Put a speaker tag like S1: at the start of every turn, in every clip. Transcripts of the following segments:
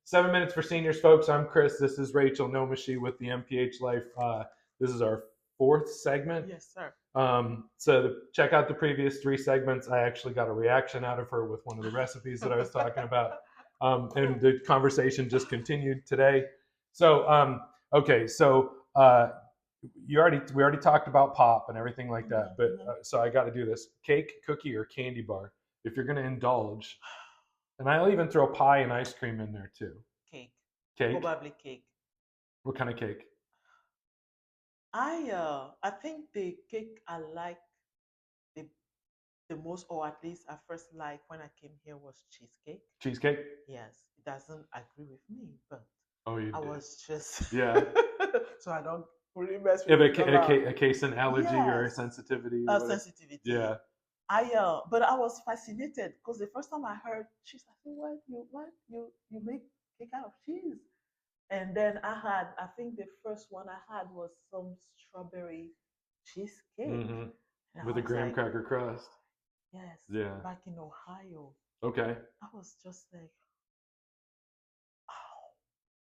S1: 7 minutes for seniors, folks. I'm Chris. This is Rachel Noameshie with the MPH Life. This is our fourth segment.
S2: Yes, sir.
S1: Check out the previous 3 segments. I actually got a reaction out of her with one of the recipes that I was talking about. And the conversation just continued today. So, we already talked about pop and everything like that. But so I got to do this: cake, cookie, or candy bar. If you're going to indulge, and I'll even throw pie and ice cream in there too.
S2: Cake.
S1: Cake.
S2: Probably cake.
S1: What kind of cake?
S2: I think the cake I like the most, or at least I first liked when I came here, was cheesecake.
S1: Cheesecake?
S2: Yes, it doesn't agree with me, but
S1: I
S2: did. Was just
S1: yeah.
S2: So I don't really mess with
S1: a case an allergy or a sensitivity. Or
S2: sensitivity.
S1: Yeah.
S2: But I was fascinated because the first time I heard cheese, I said, "What you make cake out of cheese?" And then I think the first one I had was some strawberry cheesecake
S1: with a graham cracker crust.
S2: Yes.
S1: Yeah.
S2: Back in Ohio.
S1: Okay.
S2: I was just like, oh.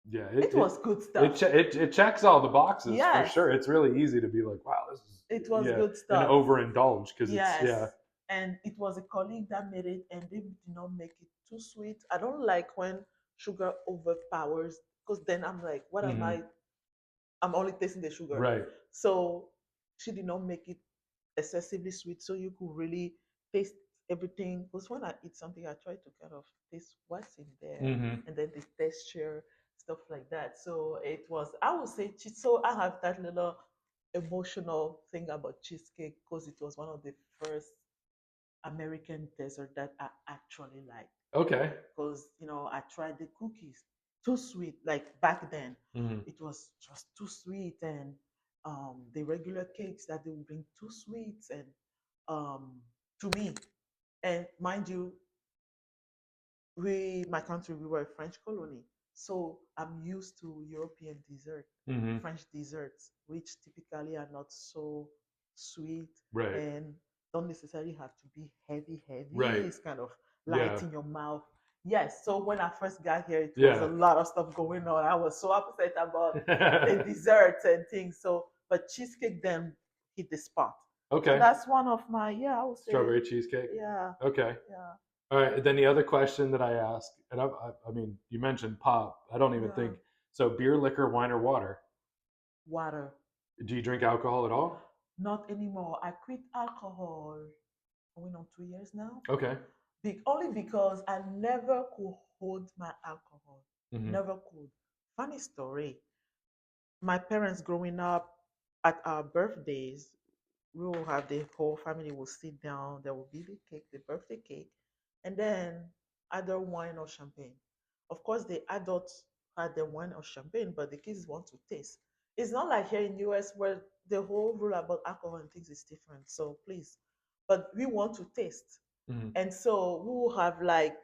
S1: Yeah.
S2: It was good stuff.
S1: It checks all the boxes
S2: Yes.
S1: for sure. It's really easy to be like, wow, this is.
S2: It was good stuff.
S1: And overindulge because it's.
S2: And it was a colleague that made it, and they did not make it too sweet. I don't like when sugar overpowers, because then I'm like, what am I? I'm only tasting the sugar.
S1: Right.
S2: So she did not make it excessively sweet, so you could really taste everything. Because when I eat something, I try to kind of taste what's in there, and then the texture, stuff like that. So it was, I would say, so I have that little emotional thing about cheesecake because it was one of the first American dessert that I actually liked.
S1: Okay.
S2: Because I tried the cookies, too sweet. Like back then, it was just too sweet, and the regular cakes that they would bring, too sweet, and to me, and mind you, my country, we were a French colony, so I'm used to European dessert, French desserts, which typically are not so sweet,
S1: right,
S2: and don't necessarily have to be heavy.
S1: Right.
S2: It's kind of light in your mouth. Yes. So when I first got here, it was a lot of stuff going on. I was so upset about the desserts and things. So, but cheesecake then hit the spot.
S1: Okay.
S2: So that's one of my, I would say.
S1: Strawberry cheesecake?
S2: Yeah.
S1: Okay.
S2: Yeah.
S1: All right. Then the other question that I ask, and I mean, you mentioned pop. I don't even think, so beer, liquor, wine, or water?
S2: Water.
S1: Do you drink alcohol at all?
S2: Not anymore. I quit alcohol going on 2 years now.
S1: Okay.
S2: Only because I never could hold my alcohol. Never could. Funny story. My parents growing up, at our birthdays, we will have the whole family will sit down. There will be the cake, the birthday cake, and then either wine or champagne. Of course, the adults had the wine or champagne, but the kids want to taste. It's not like here in US where the whole rule about alcohol and things is different. So please, but we want to taste. And so we will have like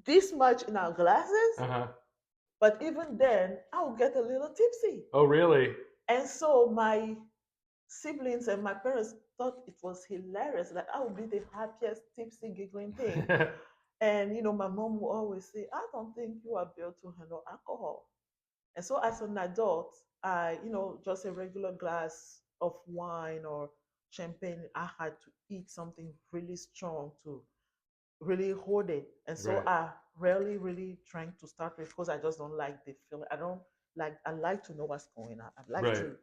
S2: this much in our glasses. But even then, I will get a little tipsy.
S1: Oh, really?
S2: And so my siblings and my parents thought it was hilarious. Like I would be the happiest, tipsy, giggling thing. And my mom will always say, "I don't think you are built to handle alcohol." And so as an adult, I, just a regular glass of wine or champagne, I had to eat something really strong to really hold it. And so I rarely really drank to start with because I just don't like the feeling. I like to know what's going on. I like to.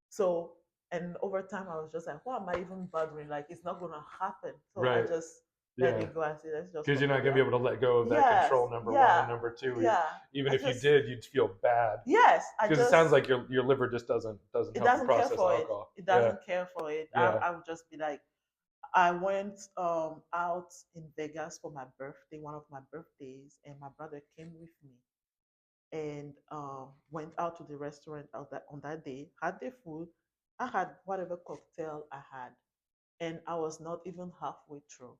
S2: So, and over time, I was just like, why am I even bothering? Like, it's not going to happen. So I just let it go. I said, let's just.
S1: Because you're not going to be able to let go of that control, number one. And number two, even if you did, you'd feel bad.
S2: Yes.
S1: Because it sounds like your liver just doesn't help you process alcohol.
S2: It doesn't care for it. I would just be like, I went out in Vegas for my birthday, one of my birthdays, and my brother came with me and went out to the restaurant on that day, had the food. I had whatever cocktail I had, and I was not even halfway through.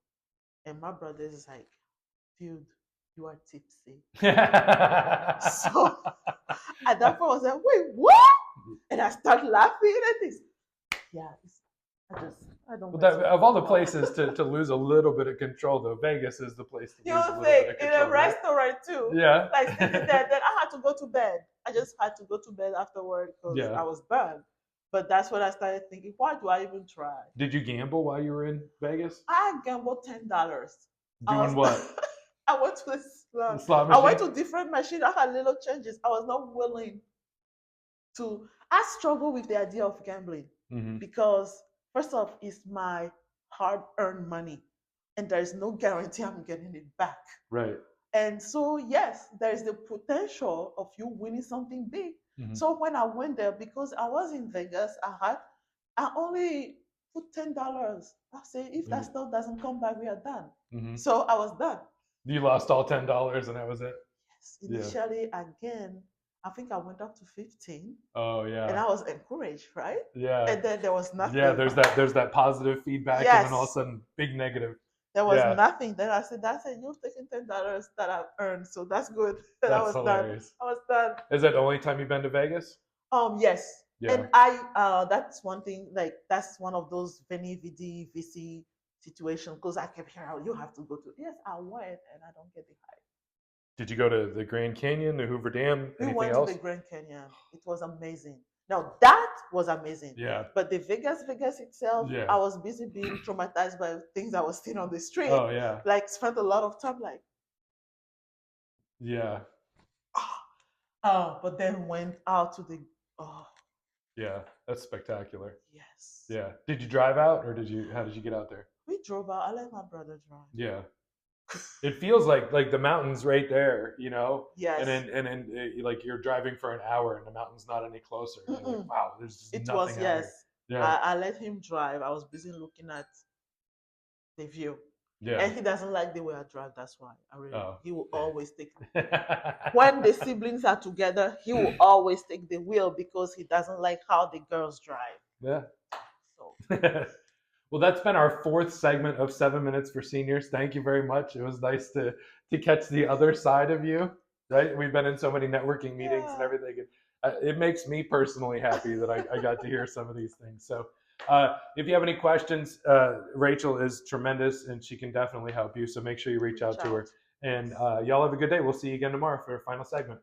S2: And my brother is like, dude, you are tipsy. So at that point, I was like, wait, what? And I start laughing at this. Yeah, I don't
S1: Well,
S2: mess
S1: that,
S2: with
S1: of all the
S2: alcohol.
S1: places to lose a little bit of control, though, Vegas is the place to
S2: You
S1: lose a little
S2: think
S1: bit of
S2: in a
S1: control, right?
S2: restaurant too,
S1: Yeah.
S2: like sitting there, then I had to go to bed. I just had to go to bed afterward because
S1: Yeah.
S2: I was done. But that's when I started thinking, why do I even try?
S1: Did you gamble while you were in Vegas?
S2: I gambled $10. I
S1: Doing
S2: was
S1: what?
S2: I went to the
S1: The
S2: slot.
S1: slot
S2: I went
S1: machine?
S2: to different machines. I had little changes. I was not willing to. I struggle with the idea of gambling
S1: Hmm.
S2: because first off, it's my hard-earned money, and there is no guarantee I'm getting it back.
S1: Right.
S2: And so, yes, there is the potential of you winning something big.
S1: Hmm.
S2: So when I went there, because I was in Vegas, I only put $10. I say if that stuff doesn't come back, we are done.
S1: Hmm.
S2: So I was done.
S1: You lost all $10 and that was it?
S2: Yes,
S1: Yeah.
S2: initially, again, I think I went up to 15,
S1: Oh,
S2: and
S1: yeah.
S2: I was encouraged, right?
S1: Yeah.
S2: And then there was nothing.
S1: Yeah, there's that positive feedback and then all of a
S2: Yes,
S1: sudden big negative.
S2: there was
S1: Yeah.
S2: nothing. Then I said, "That's it. You've taken $10 that I've earned, so that's good." And I
S1: That's
S2: was done.
S1: hilarious.
S2: I was done.
S1: Is that the only time you've been to Vegas?
S2: Yes.
S1: Yeah.
S2: And I that's one thing, like that's one of those Veni Vidi Vici situation because I kept hearing, "Oh, you have to go to." Yes, I went and I don't get the hype.
S1: Did you go to the Grand Canyon, the Hoover Dam,
S2: We
S1: anything
S2: went
S1: else?
S2: to the Grand Canyon. It was amazing. Now that was amazing.
S1: Yeah.
S2: But the Vegas itself,
S1: Yeah.
S2: I was busy being traumatized by things I was seeing on the street.
S1: Oh, yeah.
S2: Like spent a lot of time like,
S1: Yeah.
S2: but then went out to the oh
S1: Yeah. That's spectacular.
S2: yes.
S1: Yeah. Did you drive out or how did you get out there?
S2: We drove out. I let my brother drive.
S1: Yeah. It feels like the mountain's right there, you know?
S2: Yes.
S1: And then like you're driving for an hour and the mountain's not any closer. You're like, wow, there's just
S2: It
S1: nothing
S2: was
S1: out
S2: yes.
S1: here. Yeah.
S2: I let him drive. I was busy looking at the view.
S1: Yeah.
S2: And he doesn't like the way I drive. That's why he will always take
S1: Yeah.
S2: when the siblings are together, he will always take the wheel because he doesn't like how the girls drive.
S1: Yeah.
S2: So
S1: Well, that's been our fourth segment of 7 Minutes for Seniors. Thank you very much. It was nice to catch the other side of you. Right? We've been in so many networking meetings and
S2: yeah.
S1: everything. It makes me personally happy that I got to hear some of these things. So, if you have any questions, Rachel is tremendous and she can definitely help you. So make sure you reach out to her. And y'all have a good day. We'll see you again tomorrow for our final segment.